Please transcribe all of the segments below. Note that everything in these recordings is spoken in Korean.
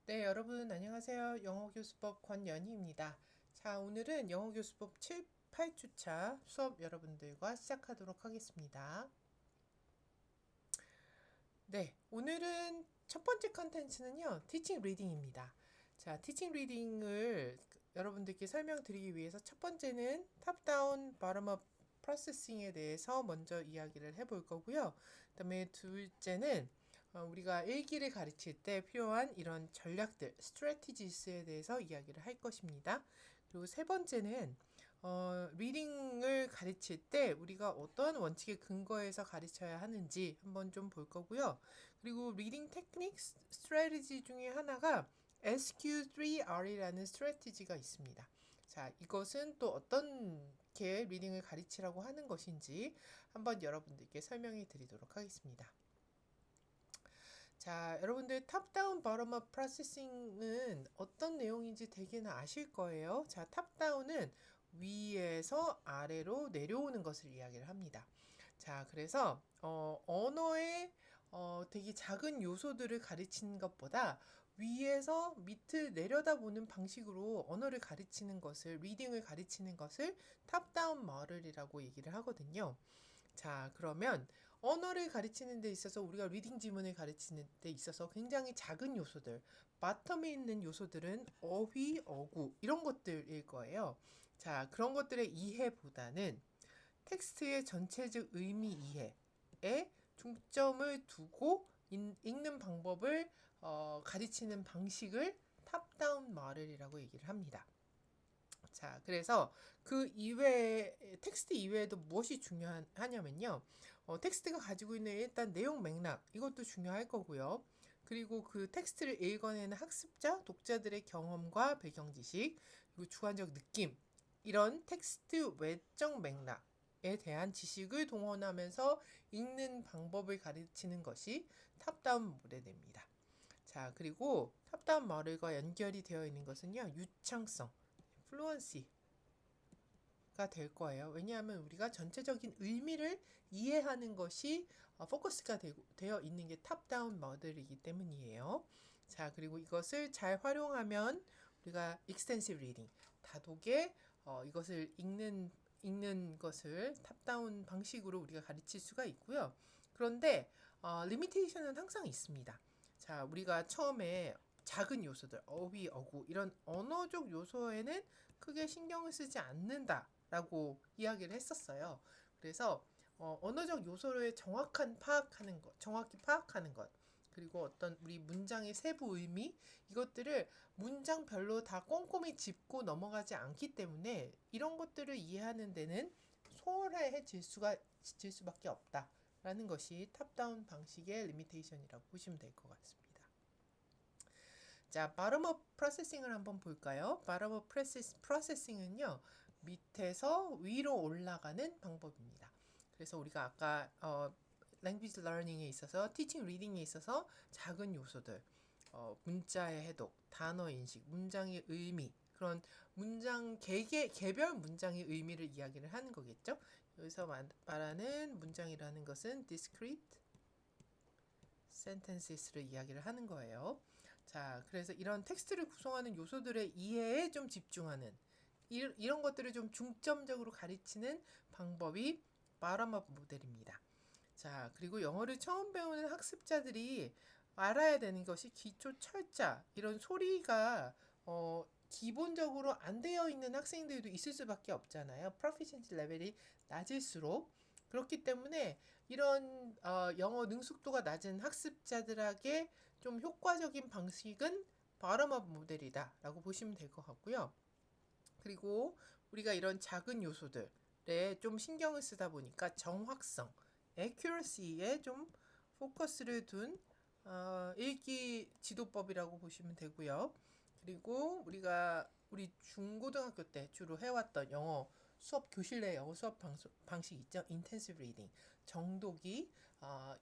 네, 여러분 안녕하세요. 영어교수법 권연희입니다. 자, 오늘은 영어교수법 7, 8주차 수업 여러분들과 시작하도록 하겠습니다. 네, 오늘은 첫 번째 컨텐츠는요, 티칭 리딩입니다. 자, 티칭 리딩을 여러분들께 설명드리기 위해서 첫 번째는 탑다운, 바텀업 프로세싱에 대해서 먼저 이야기를 해볼 거고요. 그다음에 둘째는 우리가 일기를 가르칠 때 필요한 이런 전략들, strategies에 대해서 이야기를 할 것입니다. 그리고 세 번째는 리딩을 가르칠 때 우리가 어떤 원칙에 근거해서 가르쳐야 하는지 한번 좀 볼 거고요. 그리고 리딩 테크닉 스트래티지 중에 하나가 SQ3R이라는 스트래티지가 있습니다. 자, 이것은 또 어떤 게 리딩을 가르치라고 하는 것인지 한번 여러분들께 설명해 드리도록 하겠습니다. 자, 여러분들 탑다운 버텀업 프로세싱은 어떤 내용인지 대개는 아실 거예요. 자, 탑다운은 위에서 아래로 내려오는 것을 이야기를 합니다. 자, 그래서 언어의 되게 작은 요소들을 가르치는 것보다 위에서 밑을 내려다보는 방식으로 언어를 가르치는 것을, 리딩을 가르치는 것을 탑다운 머를이라고 얘기를 하거든요. 자, 그러면 언어를 가르치는 데 있어서 우리가 리딩 지문을 가르치는 데 있어서 굉장히 작은 요소들, 바텀에 있는 요소들은 어휘, 어구 이런 것들일 거예요. 자, 그런 것들의 이해보다는 텍스트의 전체적 의미 이해에 중점을 두고 읽는 방법을 가르치는 방식을 탑다운 머를이라고 얘기를 합니다. 자, 그래서 그 이외에, 텍스트 이외에도 무엇이 중요하냐면요. 텍스트가 가지고 있는 일단 내용 맥락, 이것도 중요할 거고요. 그리고 그 텍스트를 읽어내는 학습자, 독자들의 경험과 배경 지식, 그리고 주관적 느낌, 이런 텍스트 외적 맥락에 대한 지식을 동원하면서 읽는 방법을 가르치는 것이 탑다운 모델입니다. 자, 그리고 탑다운 모델과 연결이 되어 있는 것은요, 유창성, 플루언시가 될 거예요. 왜냐하면 우리가 전체적인 의미를 이해하는 것이 포커스가 되어 있는 게 탑다운 모델이기 때문이에요. 자, 그리고 이것을 잘 활용하면 우리가 extensive reading, 다독의 이것을 읽는 것을 탑다운 방식으로 우리가 가르칠 수가 있고요. 그런데 리미테이션은 항상 있습니다. 자, 우리가 처음에 작은 요소들, 어휘, 어구 이런 언어적 요소에는 크게 신경을 쓰지 않는다라고 이야기를 했었어요. 그래서 언어적 요소를 정확히 파악하는 것, 그리고 어떤 우리 문장의 세부 의미 이것들을 문장별로 다 꼼꼼히 짚고 넘어가지 않기 때문에 이런 것들을 이해하는 데는 소홀해질 수밖에 없다라는 것이 탑다운 방식의 리미테이션이라고 보시면 될 것 같습니다. 자, bottom-up processing을 한번 볼까요? bottom-up processing은요, 밑에서 위로 올라가는 방법입니다. 그래서 우리가 아까 language learning에 있어서 teaching reading에 있어서 작은 요소들, 문자의 해독, 단어 인식, 문장의 의미, 그런 개별 문장의 의미를 이야기를 하는 거겠죠. 여기서 말하는 문장이라는 것은 discrete sentences를 이야기를 하는 거예요. 자, 그래서 이런 텍스트를 구성하는 요소들의 이해에 좀 집중하는 이런 것들을 좀 중점적으로 가르치는 방법이 바텀업 모델입니다. 자, 그리고 영어를 처음 배우는 학습자들이 알아야 되는 것이 기초 철자, 이런 소리가 기본적으로 안 되어 있는 학생들도 있을 수밖에 없잖아요. proficiency 레벨이 낮을수록. 그렇기 때문에 이런 영어 능숙도가 낮은 학습자들에게 좀 효과적인 방식은 바텀업 모델이다라고 보시면 될 것 같고요. 그리고 우리가 이런 작은 요소들에 좀 신경을 쓰다 보니까 정확성, accuracy에 좀 포커스를 둔 읽기 지도법이라고 보시면 되고요. 그리고 우리 중고등학교 때 주로 해왔던 영어 수업 교실 내 영어 수업 방식 있죠? intensive reading 정독이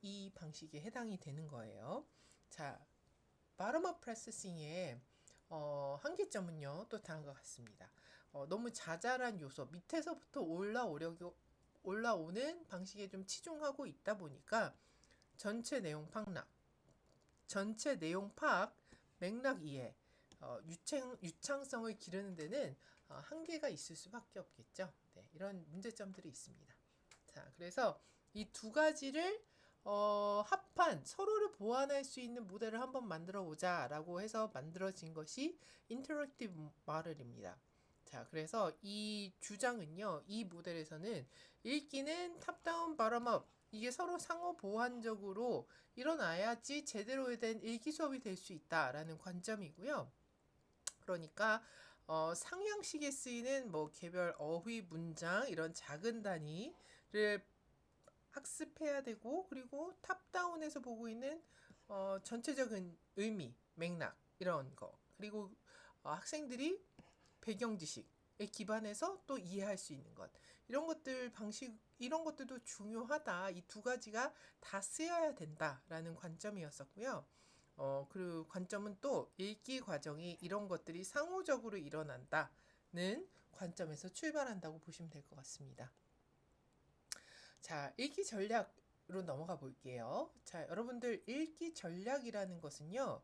이 방식에 해당이 되는 거예요. 자, bottom-up processing의 한계점은요, 또 다음과 같습니다. 너무 자잘한 요소, 밑에서부터 올라오는 방식에 좀 치중하고 있다 보니까 전체 내용 파악 맥락 이해, 유창성을 기르는 데는 한계가 있을 수밖에 없겠죠. 네, 이런 문제점들이 있습니다. 자, 그래서 이 두 가지를 합한 서로를 보완할 수 있는 모델을 한번 만들어 보자라고 해서 만들어진 것이 인터랙티브 모델입니다. 자, 그래서 이 주장은요, 이 모델에서는 읽기는 탑다운, 바텀업, 이게 서로 상호 보완적으로 일어나야지 제대로 된 읽기 수업이 될 수 있다라는 관점이고요. 그러니까 상향식에 쓰이는 뭐 개별 어휘, 문장 이런 작은 단위를 학습해야 되고, 그리고 탑다운에서 보고 있는 전체적인 의미, 맥락 이런 거, 그리고 학생들이 배경 지식에 기반해서 또 이해할 수 있는 것, 이런 것들 방식, 이런 것들도 중요하다. 이 두 가지가 다 쓰여야 된다라는 관점이었었고요. 그 관점은 또 읽기 과정이 이런 것들이 상호적으로 일어난다는 관점에서 출발한다고 보시면 될 것 같습니다. 자, 읽기 전략으로 넘어가 볼게요. 자, 여러분들 읽기 전략이라는 것은요,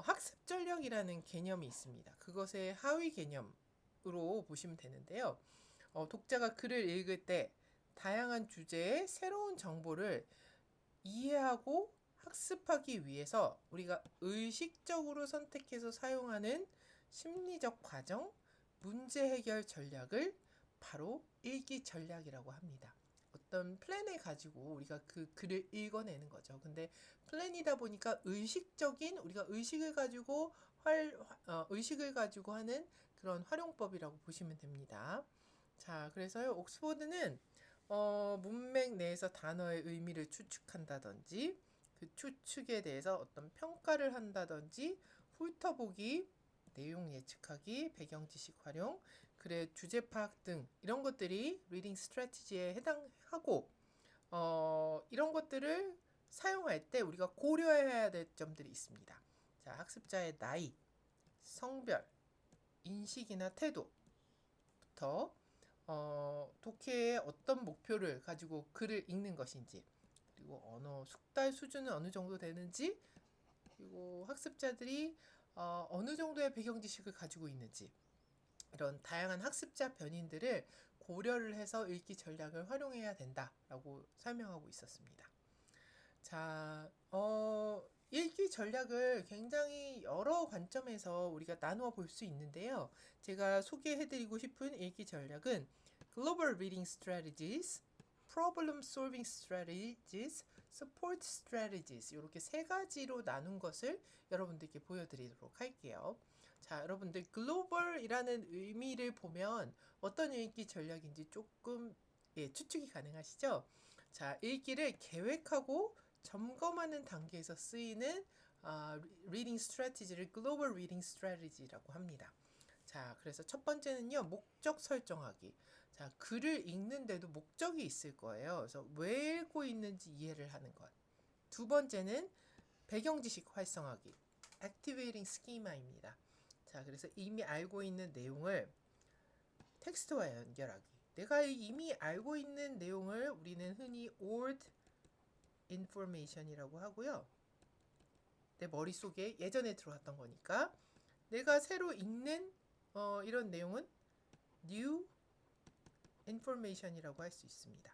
학습 전략이라는 개념이 있습니다. 그것의 하위 개념으로 보시면 되는데요. 독자가 글을 읽을 때 다양한 주제의 새로운 정보를 이해하고 학습하기 위해서 우리가 의식적으로 선택해서 사용하는 심리적 과정, 문제 해결 전략을 바로 읽기 전략이라고 합니다. 어떤 플랜을 가지고 우리가 그 글을 읽어내는 거죠. 근데 플랜이다 보니까 의식적인, 우리가 의식을 가지고 의식을 가지고 하는 그런 활용법이라고 보시면 됩니다. 자, 그래서요, 옥스포드는 문맥 내에서 단어의 의미를 추측한다든지, 그 추측에 대해서 어떤 평가를 한다든지, 훑어보기, 내용 예측하기, 배경 지식 활용, 글의 주제 파악 등 이런 것들이 리딩 스트래티지에 해당하고, 이런 것들을 사용할 때 우리가 고려해야 될 점들이 있습니다. 자, 학습자의 나이, 성별, 인식이나 태도부터 독해의 어떤 목표를 가지고 글을 읽는 것인지, 그리고 언어 숙달 수준은 어느 정도 되는지, 그리고 학습자들이 어느 정도의 배경 지식을 가지고 있는지, 이런 다양한 학습자 변인들을 고려를 해서 읽기 전략을 활용해야 된다라고 설명하고 있었습니다. 자, 읽기 전략을 굉장히 여러 관점에서 우리가 나누어 볼 수 있는데요. 제가 소개해드리고 싶은 읽기 전략은 Global Reading Strategies, Problem Solving Strategies, Support Strategies, 이렇게 세 가지로 나눈 것을 여러분들께 보여드리도록 할게요. 자, 여러분들 글로벌이라는 의미를 보면 어떤 읽기 전략인지 조금 추측이 가능하시죠? 자, 읽기를 계획하고 점검하는 단계에서 쓰이는 리딩 스트래티지를 글로벌 리딩 스트래티지라고 합니다. 자, 그래서 첫 번째는요, 목적 설정하기. 자, 글을 읽는데도 목적이 있을 거예요. 그래서 왜 읽고 있는지 이해를 하는 것. 두 번째는 배경 지식 활성화기, Activating Schema입니다. 자, 그래서 이미 알고 있는 내용을 텍스트와 연결하기. 내가 이미 알고 있는 내용을 우리는 흔히 old information이라고 하고요. 내 머릿속에 예전에 들어왔던 거니까, 내가 새로 읽는 이런 내용은 new information이라고 할 수 있습니다.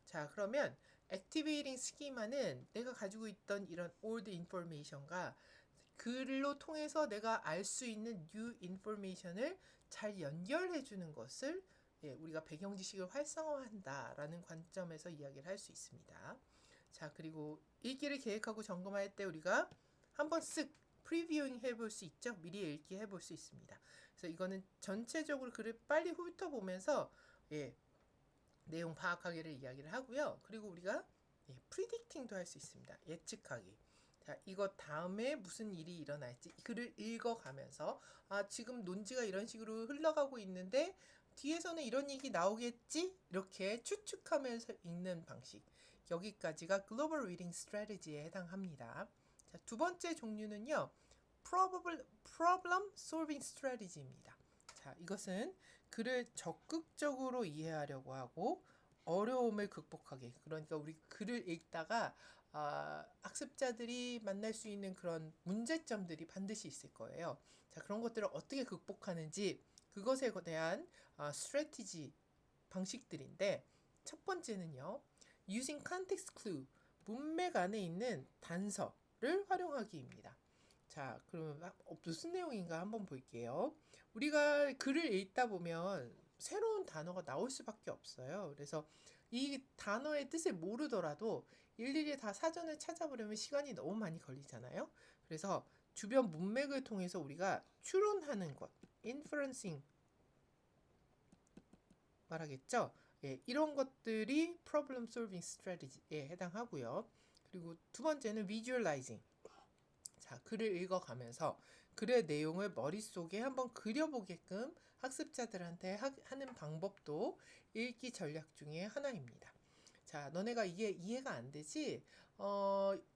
자, 그러면 activating schema는 내가 가지고 있던 이런 old information과 글로 통해서 내가 알 수 있는 new information을 잘 연결해 주는 것을 우리가 배경 지식을 활성화한다라는 관점에서 이야기를 할 수 있습니다. 자, 그리고 읽기를 계획하고 점검할 때 우리가 한번 쓱 프리뷰잉 해볼 수 있죠. 미리 읽기 해볼 수 있습니다. 그래서 이거는 전체적으로 글을 빨리 훑어보면서 내용 파악하기를 이야기를 하고요. 그리고 우리가 프리딕팅도 할 수 있습니다. 예측하기. 자, 이거 다음에 무슨 일이 일어날지 글을 읽어가면서 지금 논지가 이런 식으로 흘러가고 있는데 뒤에서는 이런 얘기 나오겠지? 이렇게 추측하면서 읽는 방식. 여기까지가 글로벌 리딩 스트래티지에 해당합니다. 자, 두 번째 종류는요. Problem Solving Strategy입니다. 자, 이것은 글을 적극적으로 이해하려고 하고 어려움을 극복하기. 그러니까 우리 글을 읽다가 학습자들이 만날 수 있는 그런 문제점들이 반드시 있을 거예요. 자, 그런 것들을 어떻게 극복하는지 그것에 대한 스트래티지 방식들인데 첫 번째는요. using context clue, 문맥 안에 있는 단서를 활용하기입니다. 자, 그러면 무슨 내용인가 한번 볼게요. 우리가 글을 읽다 보면 새로운 단어가 나올 수밖에 없어요. 그래서 이 단어의 뜻을 모르더라도 일일이 다 사전을 찾아보려면 시간이 너무 많이 걸리잖아요. 그래서 주변 문맥을 통해서 우리가 추론하는 것, inferencing 말하겠죠. 예, 이런 것들이 problem solving strategy에 해당하고요. 그리고 두 번째는 visualizing. 자, 글을 읽어가면서 글의 내용을 머릿속에 한번 그려보게끔 학습자들한테 하는 방법도 읽기 전략 중에 하나입니다. 자, 너네가 이게 이해가 안 되지?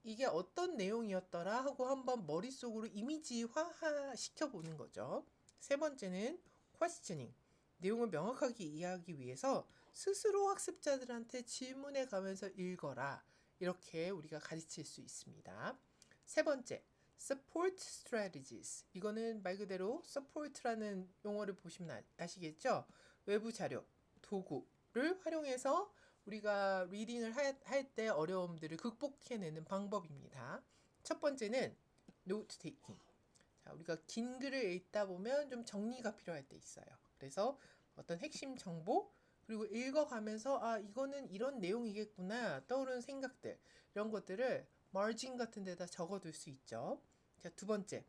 이게 어떤 내용이었더라 하고 한번 머릿속으로 이미지화 시켜보는 거죠. 세 번째는 questioning. 내용을 명확하게 이해하기 위해서 스스로 학습자들한테 질문해 가면서 읽어라. 이렇게 우리가 가르칠 수 있습니다. 세 번째, support strategies. 이거는 말 그대로 support라는 용어를 보시면 아시겠죠? 외부 자료, 도구를 활용해서 우리가 리딩을 할 때 어려움들을 극복해내는 방법입니다. 첫 번째는 note taking. 자, 우리가 긴 글을 읽다 보면 좀 정리가 필요할 때 있어요. 그래서 어떤 핵심 정보, 그리고 읽어가면서 이거는 이런 내용이겠구나 떠오르는 생각들, 이런 것들을 마진 같은 데다 적어둘 수 있죠. 자, 두 번째,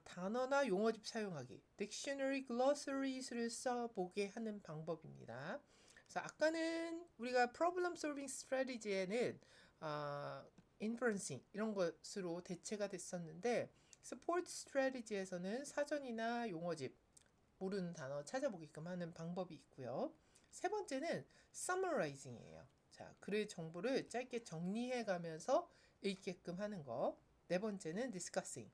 단어나 용어집 사용하기, 딕셔너리, 글로서리스를 써보게 하는 방법입니다. 그래서 아까는 우리가 problem solving strategy에는 inferencing 이런 것으로 대체가 됐었는데 support strategy에서는 사전이나 용어집 모르는 단어 찾아보게끔 하는 방법이 있고요. 세 번째는 summarizing이에요. 자, 글의 정보를 짧게 정리해 가면서 읽게끔 하는 거. 네 번째는 discussing.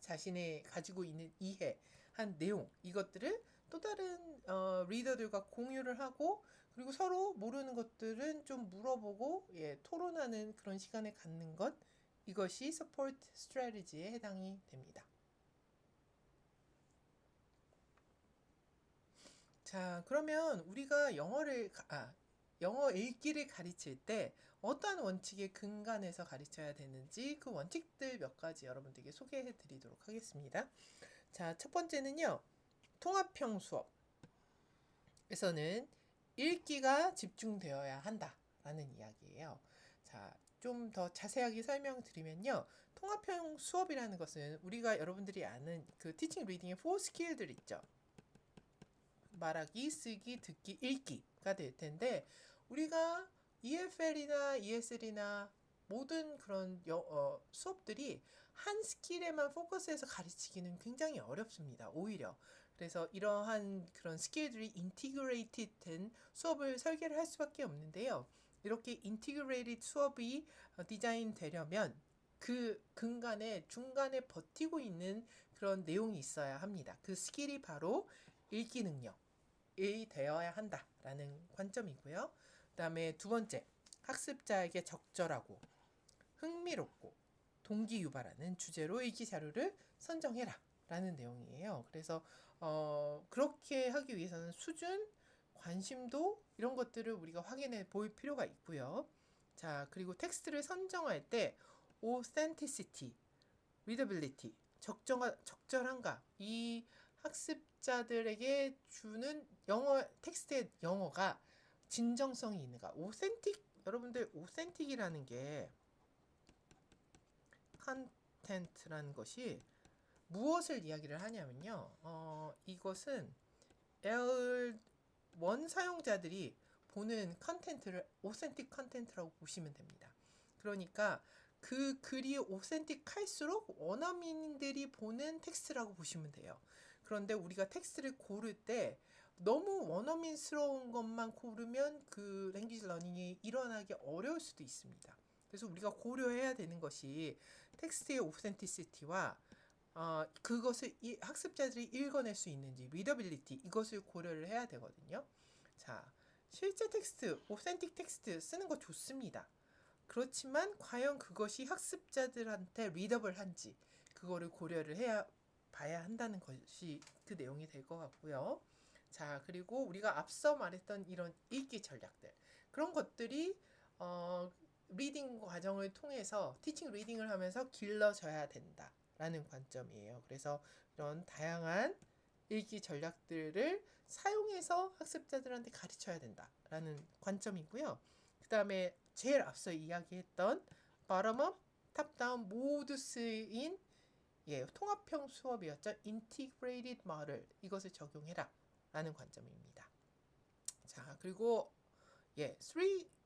자신의 가지고 있는 이해한 내용, 이것들을 또 다른 리더들과 공유를 하고, 그리고 서로 모르는 것들은 좀 물어보고 토론하는 그런 시간을 갖는 것, 이것이 support strategy에 해당이 됩니다. 자, 그러면 우리가 영어 읽기를 가르칠 때 어떠한 원칙에 근간해서 가르쳐야 되는지 그 원칙들 몇 가지 여러분들에게 소개해 드리도록 하겠습니다. 자, 첫 번째는요. 통합형 수업에서는 읽기가 집중되어야 한다라는 이야기예요. 자, 좀 더 자세하게 설명드리면요. 통합형 수업이라는 것은 우리가 여러분들이 아는 그 티칭 리딩의 4스킬들 있죠. 말하기, 쓰기, 듣기, 읽기가 될 텐데 우리가 EFL이나 ESL이나 모든 그런 수업들이 한 스킬에만 포커스해서 가르치기는 굉장히 어렵습니다. 오히려. 그래서 이러한 그런 스킬들이 인티그레이티드 된 수업을 설계를 할 수밖에 없는데요. 이렇게 인티그레이티드 수업이 디자인 되려면 그 중간에 버티고 있는 그런 내용이 있어야 합니다. 그 스킬이 바로 읽기 능력이 되어야 한다라는 관점이고요. 그다음에 두 번째, 학습자에게 적절하고 흥미롭고 동기 유발하는 주제로 읽기 자료를 선정해라 라는 내용이에요. 그래서 그렇게 하기 위해서는 수준, 관심도 이런 것들을 우리가 확인해 볼 필요가 있고요. 자, 그리고 텍스트를 선정할 때 authenticity, readability, 적절한가, 이 학습자들에게 주는 텍스트의 영어가 진정성이 있는가. 여러분들 오센틱이라는 게 컨텐트라는 것이 무엇을 이야기를 하냐면요. 이것은 L1 사용자들이 보는 컨텐트를 오센틱 컨텐트라고 보시면 됩니다. 그러니까 그 글이 오센틱할수록 원어민들이 보는 텍스트라고 보시면 돼요. 그런데 우리가 텍스트를 고를 때 너무 원어민스러운 것만 고르면 그 랭귀지 러닝이 일어나기 어려울 수도 있습니다. 그래서 우리가 고려해야 되는 것이 텍스트의 오센티시티와 그것을 학습자들이 읽어낼 수 있는지 리더빌리티 이것을 고려를 해야 되거든요. 자, 실제 텍스트, 오센틱 텍스트 쓰는 거 좋습니다. 그렇지만 과연 그것이 학습자들한테 리더블한지 그거를 고려를 해야 봐야 한다는 것이 그 내용이 될 것 같고요. 자, 그리고 우리가 앞서 말했던 이런 읽기 전략들 그런 것들이 리딩 과정을 통해서 티칭 리딩을 하면서 길러져야 된다라는 관점이에요. 그래서 이런 다양한 읽기 전략들을 사용해서 학습자들한테 가르쳐야 된다라는 관점이고요. 그 다음에 제일 앞서 이야기했던 bottom-up, top-down 모두 쓰인 통합형 수업이었죠. integrated model 이것을 적용해라 라는 관점입니다. 자, 그리고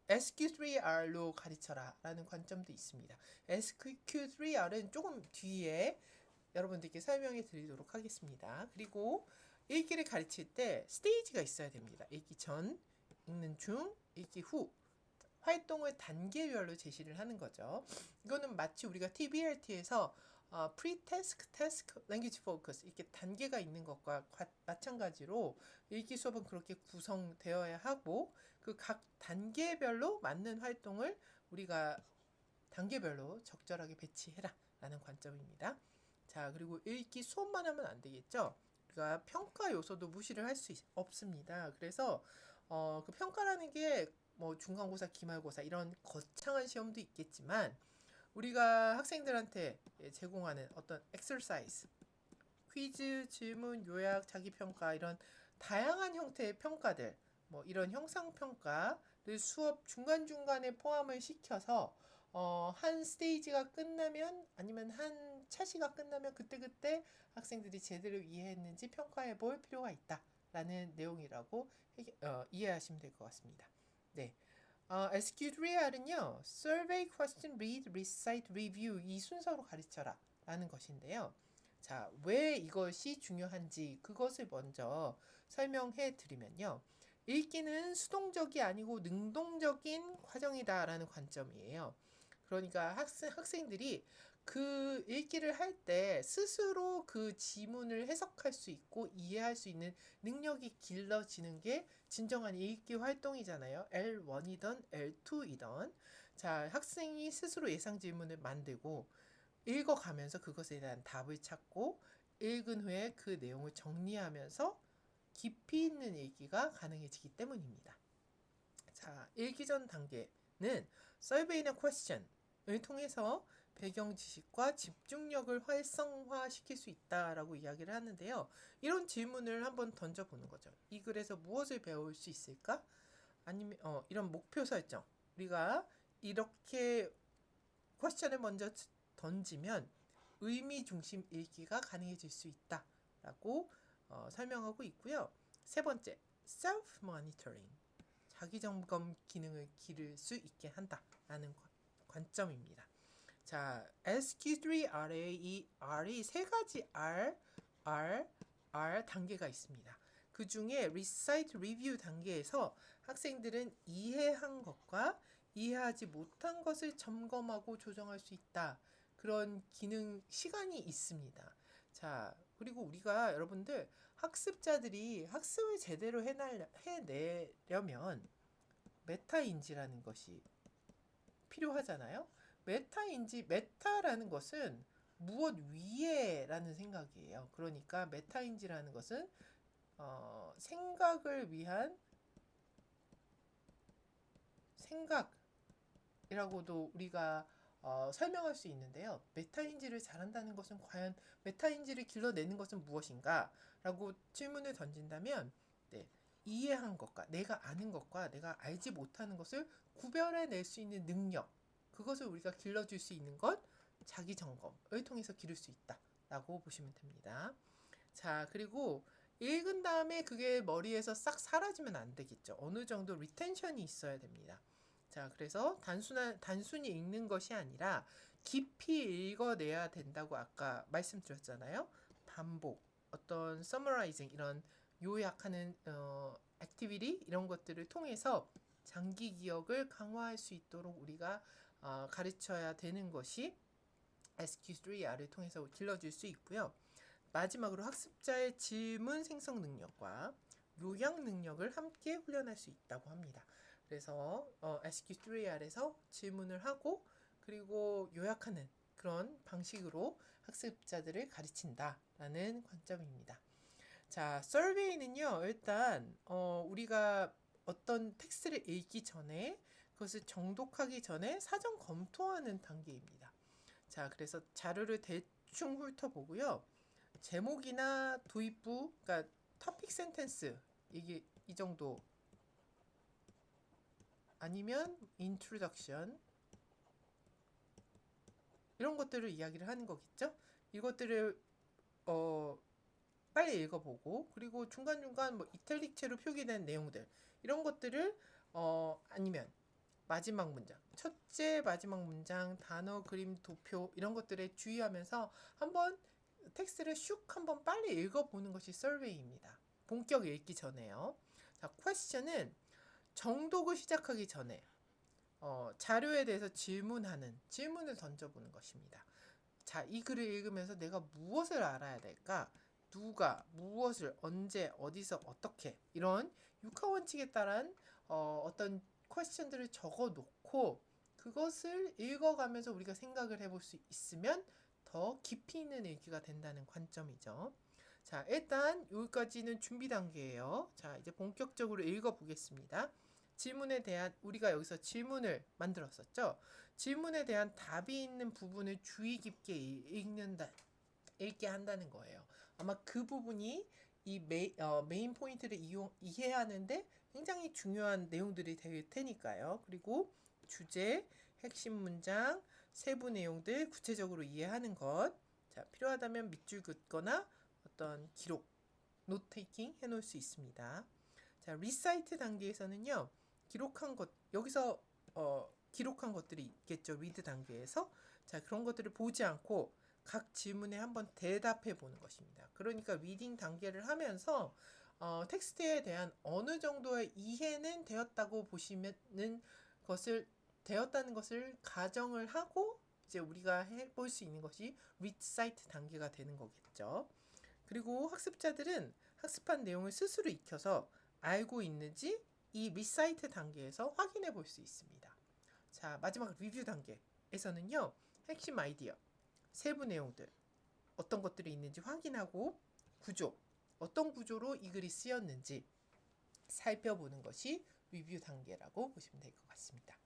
SQ3R로 가르쳐라 라는 관점도 있습니다. SQ3R은 조금 뒤에 여러분들께 설명해 드리도록 하겠습니다. 그리고 읽기를 가르칠 때 스테이지가 있어야 됩니다. 읽기 전, 읽는 중, 읽기 후 활동을 단계별로 제시를 하는 거죠. 이거는 마치 우리가 TBRT에서 pre-task, task, language focus 이렇게 단계가 있는 것과 마찬가지로 읽기 수업은 그렇게 구성되어야 하고 그 각 단계별로 맞는 활동을 우리가 단계별로 적절하게 배치해라 라는 관점입니다. 자, 그리고 읽기 수업만 하면 안 되겠죠. 우리가 평가 요소도 무시를 할 수 없습니다. 그래서 그 평가라는 게 뭐 중간고사, 기말고사 이런 거창한 시험도 있겠지만 우리가 학생들한테 제공하는 어떤 exercise, 퀴즈, 질문, 요약, 자기평가 이런 다양한 형태의 평가들 뭐 이런 형상평가를 수업 중간중간에 포함을 시켜서 한 스테이지가 끝나면 아니면 한 차시가 끝나면 그때그때 학생들이 제대로 이해했는지 평가해 볼 필요가 있다라는 내용이라고 이해하시면 될 것 같습니다. 네. SQ3R은요, Survey, Question, Read, Recite, Review 이 순서로 가르쳐라 라는 것인데요. 자, 왜 이것이 중요한지 그것을 먼저 설명해 드리면요. 읽기는 수동적이 아니고 능동적인 과정이다 라는 관점이에요. 그러니까 학생들이 그 읽기를 할 때 스스로 그 지문을 해석할 수 있고 이해할 수 있는 능력이 길러지는 게 진정한 읽기 활동이잖아요. L1이던 L2이던 자, 학생이 스스로 예상 질문을 만들고 읽어가면서 그것에 대한 답을 찾고 읽은 후에 그 내용을 정리하면서 깊이 있는 읽기가 가능해지기 때문입니다. 자, 읽기 전 단계는 서베이나 퀘스천을 통해서 배경 지식과 집중력을 활성화시킬 수 있다라고 이야기를 하는데요. 이런 질문을 한번 던져보는 거죠. 이 글에서 무엇을 배울 수 있을까? 아니면 이런 목표 설정. 우리가 이렇게 퀘스천을 먼저 던지면 의미 중심 읽기가 가능해질 수 있다라고 설명하고 있고요. 세 번째, self monitoring. 자기 점검 기능을 기를 수 있게 한다라는 관점입니다. 자, SQ3R의 이 R이 세 가지 R 단계가 있습니다. 그 중에 Recite, Review 단계에서 학생들은 이해한 것과 이해하지 못한 것을 점검하고 조정할 수 있다. 그런 기능 시간이 있습니다. 자, 그리고 우리가 여러분들 학습자들이 학습을 제대로 해내려면 메타인지라는 것이 필요하잖아요. 메타라는 것은 무엇 위에라는 생각이에요. 그러니까 메타인지라는 것은 생각을 위한 생각이라고도 우리가 설명할 수 있는데요. 메타인지를 잘한다는 것은 과연 메타인지를 길러내는 것은 무엇인가? 라고 질문을 던진다면 이해한 것과 내가 아는 것과 내가 알지 못하는 것을 구별해낼 수 있는 능력 그것을 우리가 길러줄 수 있는 것 자기 점검을 통해서 기를 수 있다라고 보시면 됩니다. 자, 그리고 읽은 다음에 그게 머리에서 싹 사라지면 안 되겠죠. 어느 정도 리텐션이 있어야 됩니다. 자, 그래서 단순히 읽는 것이 아니라 깊이 읽어내야 된다고 아까 말씀드렸잖아요. 반복, 어떤 summarizing 이런 요약하는 액티비티 이런 것들을 통해서 장기 기억을 강화할 수 있도록 우리가 가르쳐야 되는 것이 SQ3R을 통해서 길러줄 수 있고요. 마지막으로 학습자의 질문 생성 능력과 요약 능력을 함께 훈련할 수 있다고 합니다. 그래서 SQ3R에서 질문을 하고 그리고 요약하는 그런 방식으로 학습자들을 가르친다라는 관점입니다. 자, 서베이는요, 일단 우리가 어떤 텍스트를 읽기 전에 그것을 정독하기 전에 사전 검토하는 단계입니다. 자, 그래서 자료를 대충 훑어보고요. 제목이나 도입부, 그러니까 토픽 센텐스 이게 이 정도 아니면 introduction 이런 것들을 이야기를 하는 거겠죠. 이것들을 빨리 읽어보고 그리고 중간중간 뭐 이탈릭체로 표기된 내용들 이런 것들을 아니면 마지막 문장 첫째 마지막 문장 단어 그림 도표 이런 것들에 주의하면서 한번 텍스트를 슉 한번 빨리 읽어보는 것이 서베이입니다. 본격 읽기 전에요. 자, 퀘스천은 정독을 시작하기 전에 자료에 대해서 질문을 던져보는 것입니다. 자, 이 글을 읽으면서 내가 무엇을 알아야 될까? 누가, 무엇을, 언제, 어디서, 어떻게 이런 육하 원칙에 따른 어떤 퀘스천들을 적어 놓고 그것을 읽어가면서 우리가 생각을 해볼 수 있으면 더 깊이 있는 읽기가 된다는 관점이죠. 자, 일단 여기까지는 준비 단계예요. 자, 이제 본격적으로 읽어보겠습니다. 질문에 대한 우리가 여기서 질문을 만들었었죠. 질문에 대한 답이 있는 부분을 주의 깊게 읽게 한다는 거예요. 아마 그 부분이 이 메인 포인트를 이해하는데 굉장히 중요한 내용들이 될 테니까요. 그리고 주제, 핵심 문장, 세부 내용들 구체적으로 이해하는 것. 자, 필요하다면 밑줄 긋거나 어떤 기록, 노테이킹 해놓을 수 있습니다. 자, 리사이트 단계에서는요. 기록한 것, 여기서 기록한 것들이 있겠죠. 리드 단계에서. 자, 그런 것들을 보지 않고 각 질문에 한번 대답해 보는 것입니다. 그러니까 리딩 단계를 하면서 텍스트에 대한 어느 정도의 이해는 되었다고 보시면은 되었다는 것을 가정을 하고 이제 우리가 해볼 수 있는 것이 리사이트 단계가 되는 거겠죠. 그리고 학습자들은 학습한 내용을 스스로 익혀서 알고 있는지 이 리사이트 단계에서 확인해 볼 수 있습니다. 자, 마지막 리뷰 단계에서는요. 핵심 아이디어, 세부 내용들, 어떤 것들이 있는지 확인하고 구조, 어떤 구조로 이 글이 쓰였는지 살펴보는 것이 리뷰 단계라고 보시면 될 것 같습니다.